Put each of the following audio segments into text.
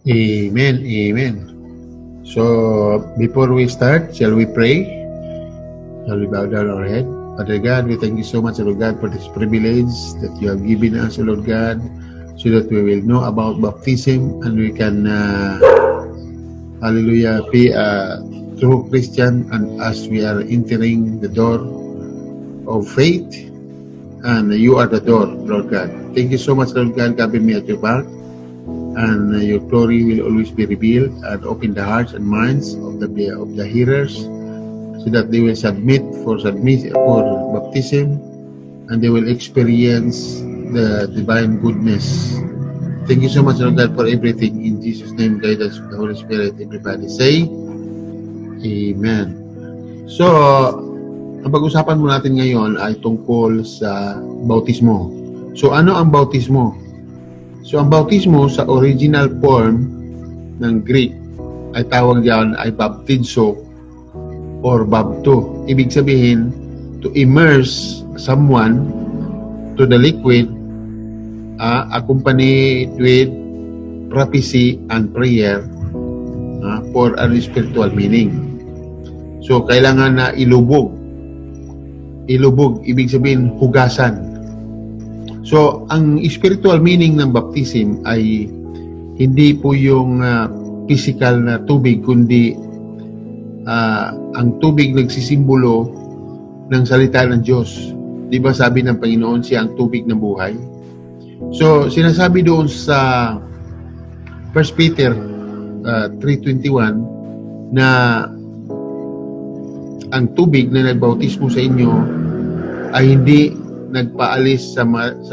Amen. Amen. So, before we start, shall we pray? Shall we bow down our head? Father God, we thank you so much, Lord God, for this privilege that you have given us, Lord God, so that we will know about baptism and we can, hallelujah, be a true Christian, and as we are entering the door of faith, and you are the door, Lord God. Thank you so much, Lord God, having me at your back. And your glory will always be revealed, and open the hearts and minds of the hearers, so that they will submit for baptism, and they will experience the divine goodness. Thank you so much, Lord God, for everything. In Jesus' name, guide us with the Holy Spirit. Everybody say, Amen. So, ang pag-usapan mo natin ngayon ay tungkol sa bautismo. So, ano ang bautismo? So, ang bautismo sa original form ng Greek ay tawag diyan ay baptizo or bapto. Ibig sabihin, to immerse someone to the liquid, accompanied with prophecy and prayer for a spiritual meaning. So, kailangan na ilubog. Ilubog, ibig sabihin, hugasan. So, ang spiritual meaning ng baptism ay hindi po yung physical na tubig, kundi ang tubig nagsisimbolo ng salita ng Diyos. Di ba sabi ng Panginoon, siya ang tubig ng buhay? So, sinasabi doon sa 1 Peter 3:21 na ang tubig na nagbautismo sa inyo ay hindi nagpaalis sa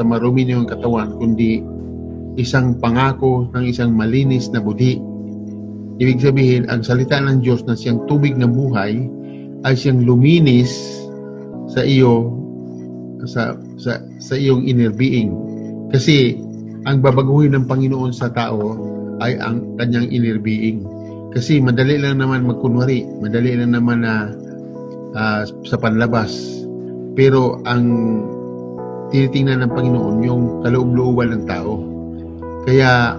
marumi niyong katawan, kundi isang pangako ng isang malinis na budi. Ibig sabihin, ang salita ng Diyos na siyang tubig ng buhay ay siyang luminis sa iyo, sa iyong inner being. Kasi ang babaguhin ng Panginoon sa tao ay ang kanyang inner being. Kasi madali lang naman magkunwari, madali lang naman na sa panlabas. Pero ang tinitingnan ng Panginoon yung kaloob-looban ng tao. Kaya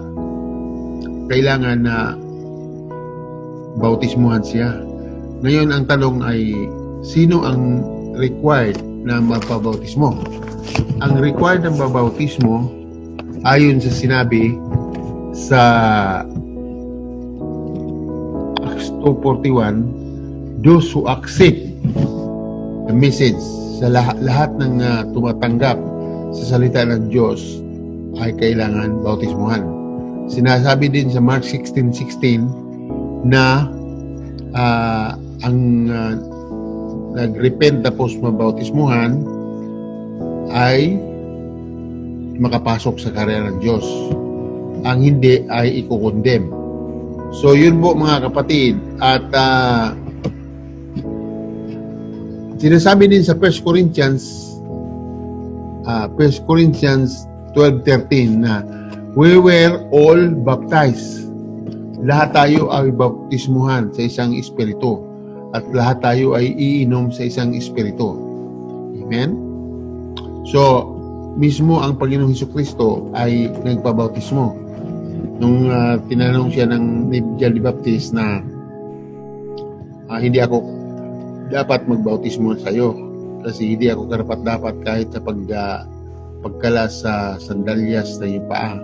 kailangan na bautismuhan siya. Ngayon ang tanong ay, sino ang required na mapabautismo? Ang required ng mabautismo ayon sa sinabi sa Acts 2:41, those who accept the message, sa lahat ng tumatanggap sa salita ng Diyos ay kailangan bautismuhan. Sinasabi din sa Mark 16:16 na ang nag-repent tapos mabautismuhan ay makapasok sa karya ng Diyos. Ang hindi ay ikukondem. So yun po mga kapatid. At sinasabi din sa 1 Corinthians 12:13 na we were all baptized. Lahat tayo ay baptismuhan sa isang espiritu at lahat tayo ay iinom sa isang espiritu. Amen? So, mismo ang Panginoong Hesukristo ay nagpabautismo. Nung tinanong siya ng John the Baptist na hindi ako dapat magbautismo sa iyo kasi hindi ako karapat-dapat kahit sa pagkala sa sandalyas na iyong paa,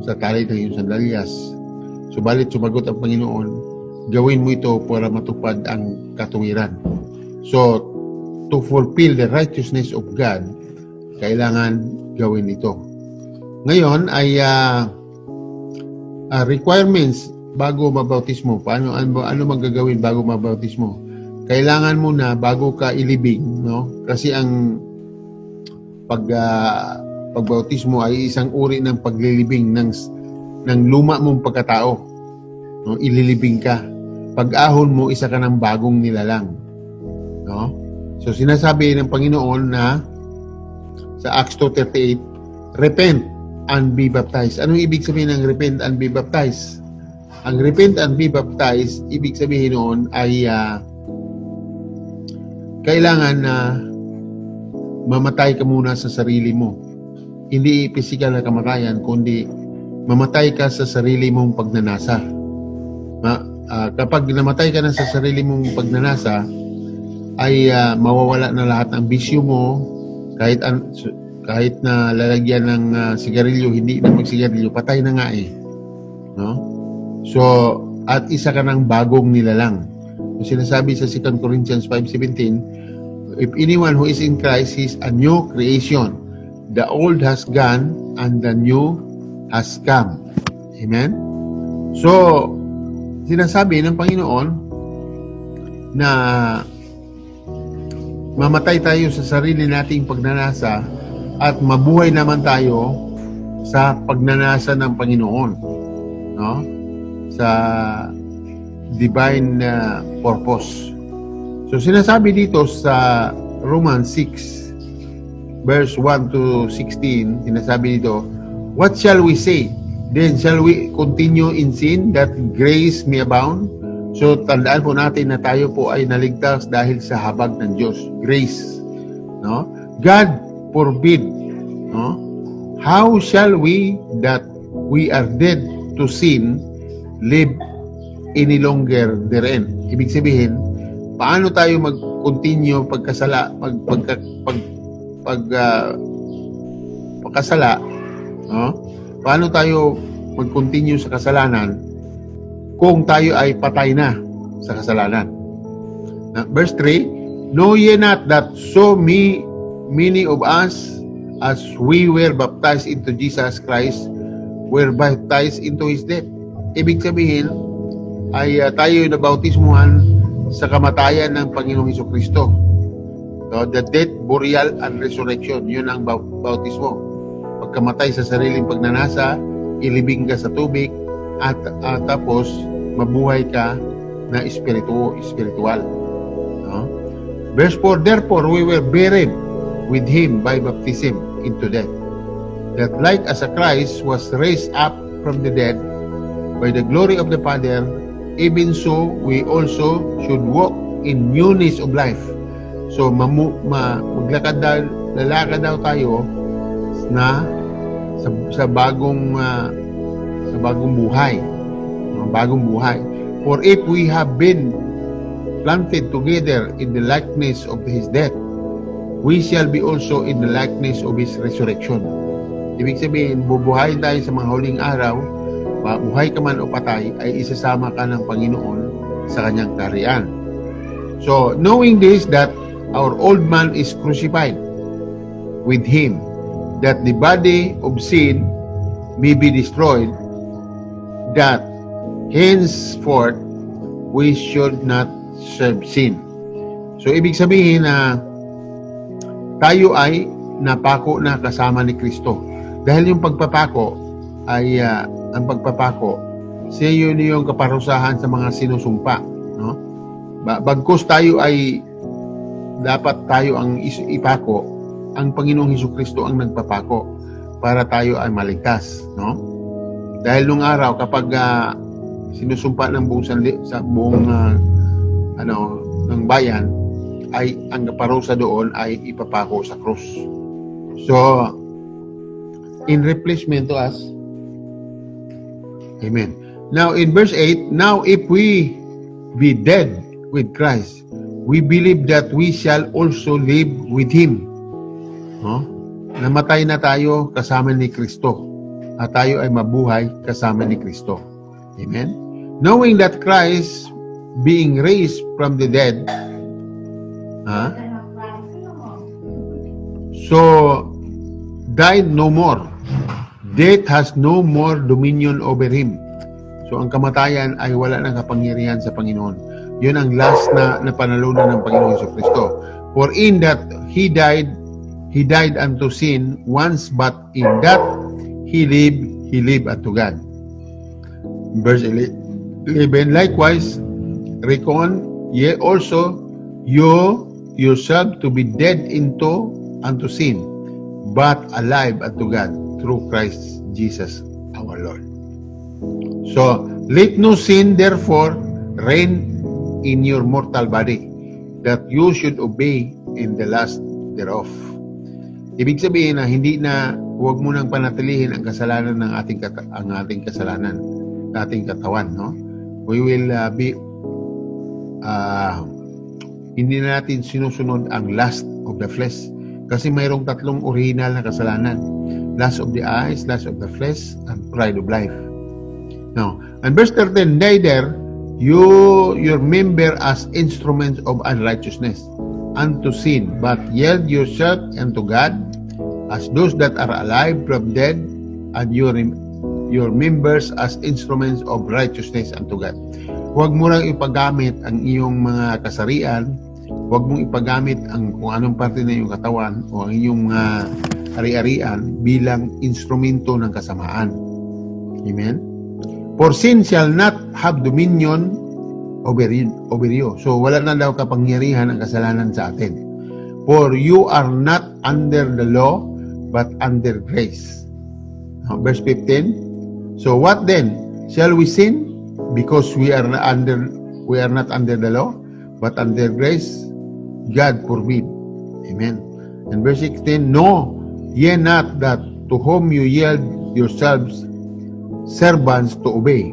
sa tali ng iyong sandalyas. Subalit sumagot ang Panginoon, gawin mo ito para matupad ang katuwiran. So, to fulfill the righteousness of God, kailangan gawin ito. Ngayon ay requirements bago mabautismo. Ano magagawin bago mabautismo? Kailangan mo na bago ka ilibing, no? Kasi ang pagbautismo ay isang uri ng paglilibing ng luma mong pagkatao. No? Ililibing ka. Pag-ahon mo, isa ka ng bagong nilalang. No? So sinasabi ng Panginoon na sa Acts 2:38, repent and be baptized. Anong ibig sabihin ng repent and be baptized? Ang repent and be baptized, ibig sabihin noon ay kailangan na mamatay ka muna sa sarili mo. Hindi physical na kamatayan, kundi mamatay ka sa sarili mong pagnanasa. Kapag namatay ka na sa sarili mong pagnanasa, ay mawawala na lahat ng bisyo mo, kahit na lalagyan ng sigarilyo, hindi na magsigarilyo, patay na nga eh. No? So, at isa ka ng bagong nilalang. So, sinasabi sa 2 Corinthians 5:17, if anyone who is in Christ, he is a new creation. The old has gone and the new has come. Amen? So, sinasabi ng Panginoon na mamatay tayo sa sarili nating pagnanasa at mabuhay naman tayo sa pagnanasa ng Panginoon, no? Sa divine purpose. So sinasabi dito sa Romans 6 verse 1 to 16, sinasabi dito, what shall we say? Then shall we continue in sin that grace may abound? So tandaan po natin na tayo po ay naligtas dahil sa habag ng Diyos, grace, no? God forbid, no? How shall we that we are dead to sin live any longer therein? Ibig sabihin, paano tayo mag-continue pagkasala, pagkasala, no? Paano tayo mag-continue sa kasalanan kung tayo ay patay na sa kasalanan? Verse 3, know ye not that so many of us, as we were baptized into Jesus Christ, were baptized into His death? Ibig sabihin, ay tayo nabautismuhan sa kamatayan ng Panginoong Hesukristo. So, the death, burial, and resurrection, yun ang bautismo. Pagkamatay sa sariling pagnanasa, ilibing ka sa tubig, at tapos mabuhay ka na spiritual. No? Verse 4, therefore we were buried with Him by baptism into death, that like as a Christ was raised up from the dead by the glory of the Father, even so we also should walk in newness of life. So lalakad daw tayo na sa bagong buhay. For if we have been planted together in the likeness of His death, we shall be also in the likeness of His resurrection. Ibig sabihin, bubuhayin tayo sa mga huling araw, buhay ka man o patay, ay isasama ka ng Panginoon sa Kanyang kaharian. So, knowing this, that our old man is crucified with Him, that the body of sin may be destroyed, that henceforth we should not serve sin. So, ibig sabihin na tayo ay napako na kasama ni Kristo. Dahil yung pagpapako ay, ang pagpapako, siya yun yung kaparusahan sa mga sinusumpa. No? Bagkus tayo ay, dapat tayo ang ipako, ang Panginoong Hesukristo ang nagpapako para tayo ay maligtas. No? Dahil nung araw, kapag sinusumpa ng buong ng bayan, ay ang parusa doon ay ipapako sa krus. So, in replacement to us, amen. Now, in verse 8, now if we be dead with Christ, we believe that we shall also live with Him. No? Namatay na tayo kasama ni Kristo, at tayo ay mabuhay kasama ni Kristo. Amen? Knowing that Christ, being raised from the dead, so died no more. Death has no more dominion over Him. So ang kamatayan ay wala ng kapangyarihan sa Panginoon. Yun ang last na panalunan ng Panginoon Jesucristo. For in that He died unto sin once, but in that He lived unto God. Verse 11, likewise, reckon ye also you yourself to be dead unto sin, but alive unto God through Christ Jesus our Lord. So, let no sin therefore reign in your mortal body, that you should obey in the lust thereof. Ibig sabihin na hindi na huwag mo nang panatilihin ang kasalanan ng ating kasalanan, ating katawan, no? We will hindi na natin sinusunod ang lust of the flesh. Kasi mayroong tatlong original na kasalanan. Lust of the eyes, lust of the flesh, and pride of life. Now, and verse 13, neither your member as instruments of unrighteousness unto sin, but yield yourself unto God as those that are alive from dead, and your members as instruments of righteousness unto God. Huwag mo lang ipagamit ang iyong mga kasarian, huwag mong ipagamit ang kung anong parte na iyong katawan o ang iyong mga ari-arian bilang instrumento ng kasamaan. Amen? For sin shall not have dominion over you. So, wala na daw kapangyarihan ang kasalanan sa atin. For you are not under the law, but under grace. Verse 15. So, what then? Shall we sin? Because we are not under the law, but under grace? God forbid. Amen. And verse 16, no, ye not that to whom you yield yourselves servants to obey.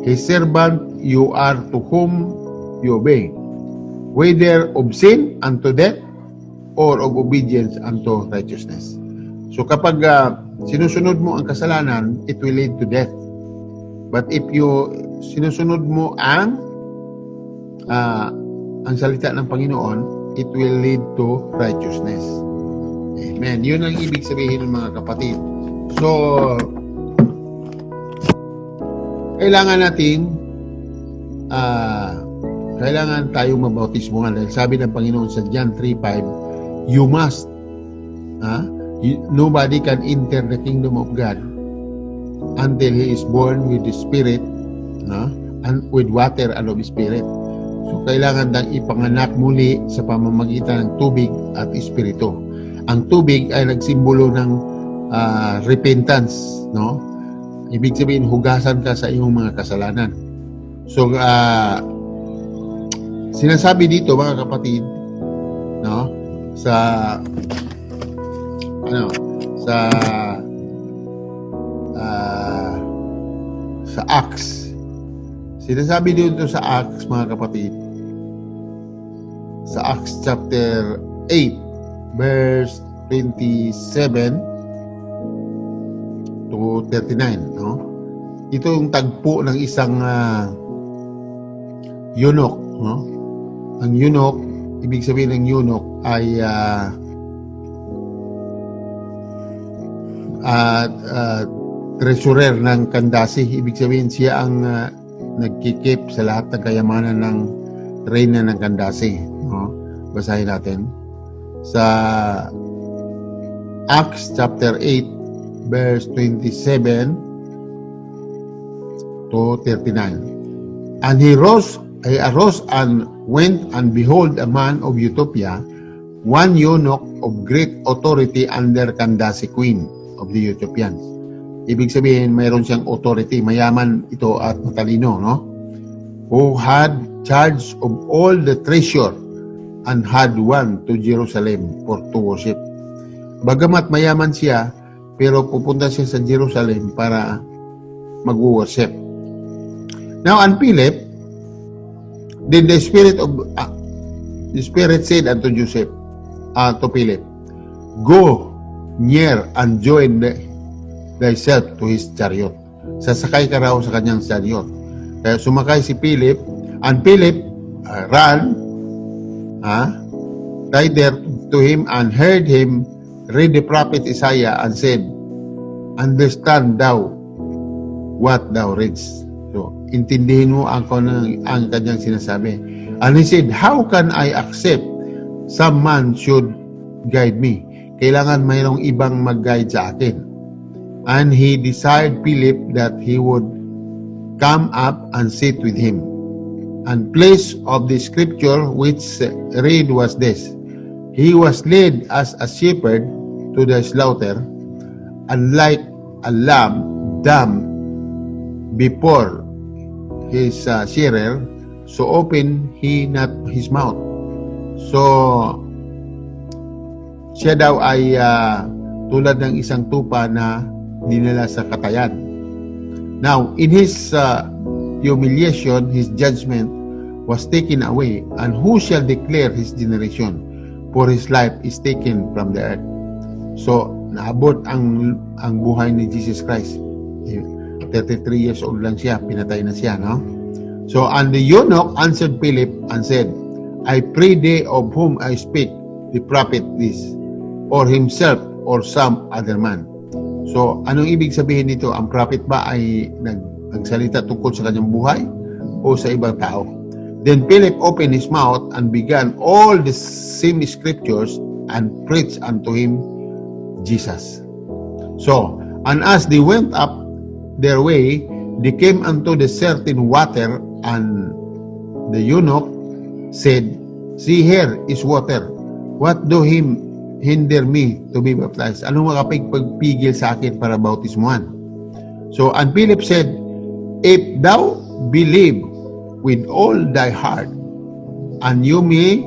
His servant you are to whom you obey, whether of sin unto death, or of obedience unto righteousness. So kapag sinusunod mo ang kasalanan, it will lead to death. But if you sinusunod mo ang salita ng Panginoon, it will lead to righteousness. Amen. Yun ang ibig sabihin ng mga kapatid. So, kailangan natin kailangan tayo mabautismuhan dahil sabi ng Panginoon sa John 3:5, you must. Nobody can enter the kingdom of God until he is born with the Spirit, and with water and of Spirit. So, kailangan dang ipanganak muli sa pamamagitan ng tubig at Espiritu. Ang tubig ay nagsimbolo ng repentance, no? Ibig sabihin, hugasan ka sa iyong mga kasalanan. So, sinasabi dito, mga kapatid, no? Sa Acts. Sinasabi dito sa Acts, mga kapatid, sa Acts chapter 8, verse 27 to 39, no? Ito yung tagpo ng isang eunuch, no? Ang eunuch, ibig sabihin ng eunuch ay treasurer ng Kandasi. Ibig sabihin siya ang nagkikip sa lahat ng kayamanan ng reyna ng Kandasi, no? Basahin natin sa Acts chapter 8 verse 27 to 39. And he arose and went, and behold, a man of Ethiopia, one eunuch of great authority under Kandasi queen of the Ethiopians. Ibig sabihin, mayroon siyang authority, mayaman ito at matalino, no? Who had charge of all the treasure and had won to Jerusalem for to worship. Bagamat mayaman siya, pero pupunta siya sa Jerusalem para mag-worship. Now, and Philip, then the Spirit said unto Joseph, to Philip, go near and join thyself to his chariot. Sasakay ka raw sa kanyang chariot. Kaya sumakay si Philip, and Philip ran right there to him and heard him read the prophet Isaiah and said, understand thou what thou readst. So, intindihin mo ang kanyang sinasabi. And he said, how can I accept some man should guide me? Kailangan mayroong ibang mag-guide sa akin. And he desired Philip that he would come up and sit with him. And place of the scripture which read was this: he was led as a shepherd to the slaughter, and like a lamb dumb before his shearer, so open he not his mouth. So siya daw ay tulad ng isang tupa na dinala sa katayan. Now, in his humiliation, his judgment was taken away, and who shall declare his generation? For his life is taken from the earth. So, naabot ang buhay ni Jesus Christ. 33 years old lang siya, pinatay na siya, no? So, and the eunuch answered Philip and said, I pray thee of whom I speak, the prophet this, or himself, or some other man. So, anong ibig sabihin nito? Ang prophet ba ay nagsalita tungkol sa kanyang buhay o sa ibang tao? Then Philip opened his mouth and began all the same scriptures and preached unto him Jesus. So, and as they went up their way, they came unto the certain water, and the eunuch said, See, here is water. What do him hinder me to be baptized? Anong makapagpigil sa akin para bautismuhan? So, and Philip said, If thou believe with all thy heart, and you may,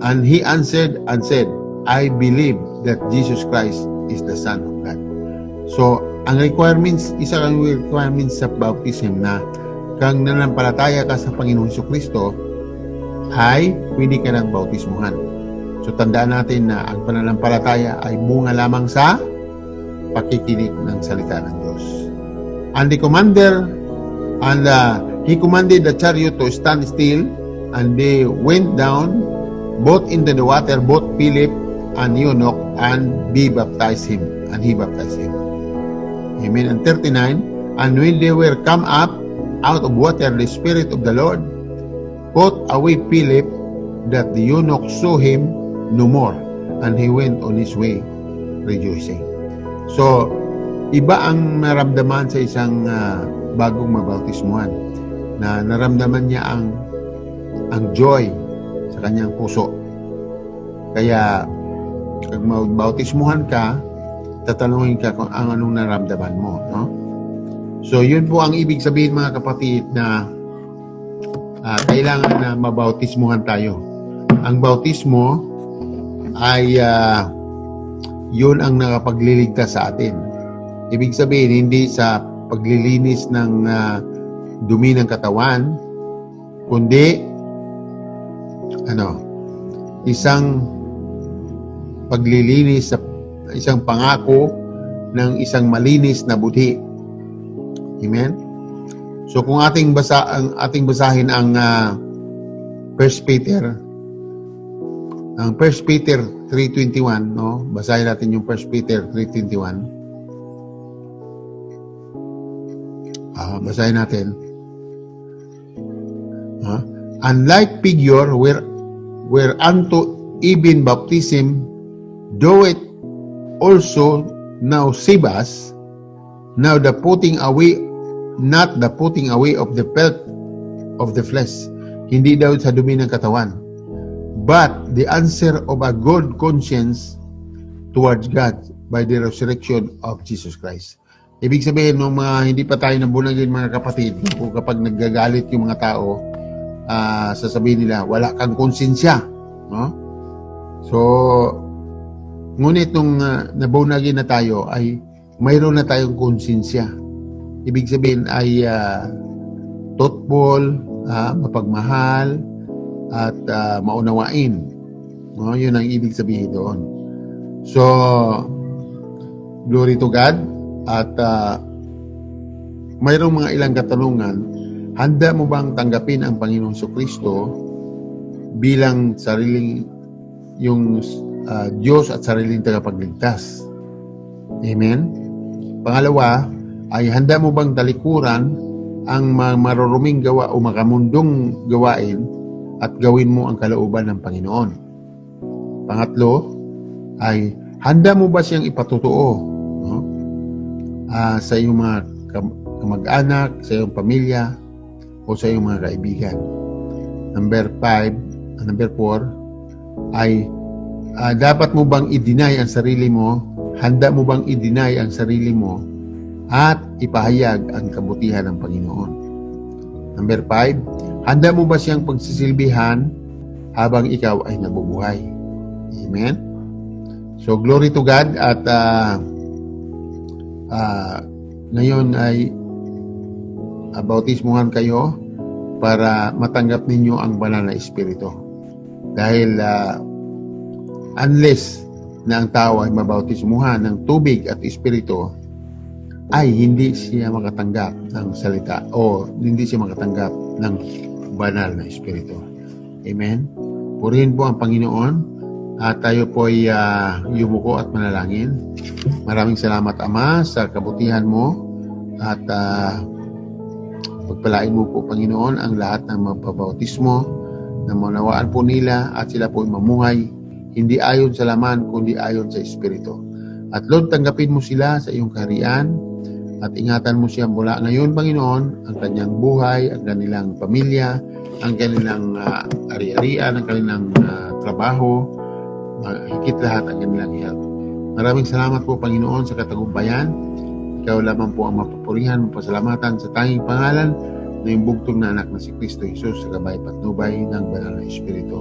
and he answered and said, I believe that Jesus Christ is the Son of God. So, ang requirements, isa kang requirements sa baptism na kang nanampalataya ka sa Panginoon Jesucristo, ay pwede ka ng bautismuhan. So, tandaan natin na ang pananampalataya ay bunga lamang sa pakikinig ng salita ng Diyos. And the commander, and he commanded the chariot to stand still, and they went down both into the water, both Philip and eunuch, and he baptized him. Amen. And 39, and when they were come up out of water, the Spirit of the Lord put away Philip, that the eunuch saw him no more, and he went on his way rejoicing. So, iba ang naramdaman sa isang bagong mabautismuhan, na naramdaman niya ang joy sa kanyang puso. Kaya, pag mabautismuhan ka, tatanungin ka kung anong naramdaman mo, no? So, yun po ang ibig sabihin, mga kapatid, na kailangan na mabautismuhan tayo. Ang bautismo ay yun ang nakapagliligtas sa atin. Ibig sabihin, hindi sa paglilinis ng dumi ng katawan, kundi isang paglilinis sa isang pangako ng isang malinis na budhi. Amen. So kung ating basahin ang 1 Peter, ang 1 Peter 3:21, no? Basahin natin yung 1 Peter 3:21. Basahin natin. Unlike figure where unto even baptism do it also now save us, now the putting away, not the putting away of the filth of the flesh, hindi daw sa dumi ng katawan, but the answer of a good conscience towards God by the resurrection of Jesus Christ. Ibig sabihin, nung mga hindi pa tayo nabunagin, mga kapatid, kung kapag naggagalit yung mga tao, sasabihin nila, wala kang konsensya. No? So, ngunit nung nabunagin na tayo, ay mayroon na tayong konsensya. Ibig sabihin ay thoughtful, mapagmahal, at maunawain. No? Yun ang ibig sabihin doon. So, glory to God. At mayroong mga ilang katanungan. Handa mo bang tanggapin ang Panginoong Jesucristo bilang sariling yung Diyos at sariling tagapagligtas? Amen? Pangalawa, ay handa mo bang talikuran ang maruruming gawa o makamundong gawain at gawin mo ang kalooban ng Panginoon? Pangatlo, ay handa mo ba siyang ipatutuo, no? Sa iyong mga kamag-anak, sa iyong pamilya, o sa iyong mga kaibigan? Number 4, ay dapat mo bang i-deny ang sarili mo? Handa mo bang i-deny ang sarili mo at ipahayag ang kabutihan ng Panginoon? Number 5, handa mo ba siyang pagsisilbihan habang ikaw ay nabubuhay? Amen? So, glory to God at ngayon ay bautismuhan kayo para matanggap ninyo ang banal na Espiritu. Dahil unless na ang tao ay mabautismuhan ng tubig at Espiritu, ay hindi siya makatanggap ng salita o hindi siya makatanggap ng banal na Espiritu. Amen? Purihin po ang Panginoon at tayo po ay yumuko at manalangin. Maraming salamat, Ama, sa kabutihan mo at pagpalain mo po, Panginoon, ang lahat ng mapabautismo na maunawaan po nila at sila po ay mamuhay hindi ayon sa laman kundi ayon sa Espiritu. At Lord, tanggapin mo sila sa iyong kaharian at ingatan mo siya mula ngayon, Panginoon, ang kanyang buhay, ang kanilang pamilya, ang kanilang ari-arian, ang kanilang trabaho, higit lahat ang kanilang health. Maraming salamat po, Panginoon, sa katagumpayan. Ikaw lamang po ang mapupurihan, mapasalamatan sa tanging pangalan na yung bugtong na anak na si Kristo Jesus sa gabay patnubay ng banal na Espiritu.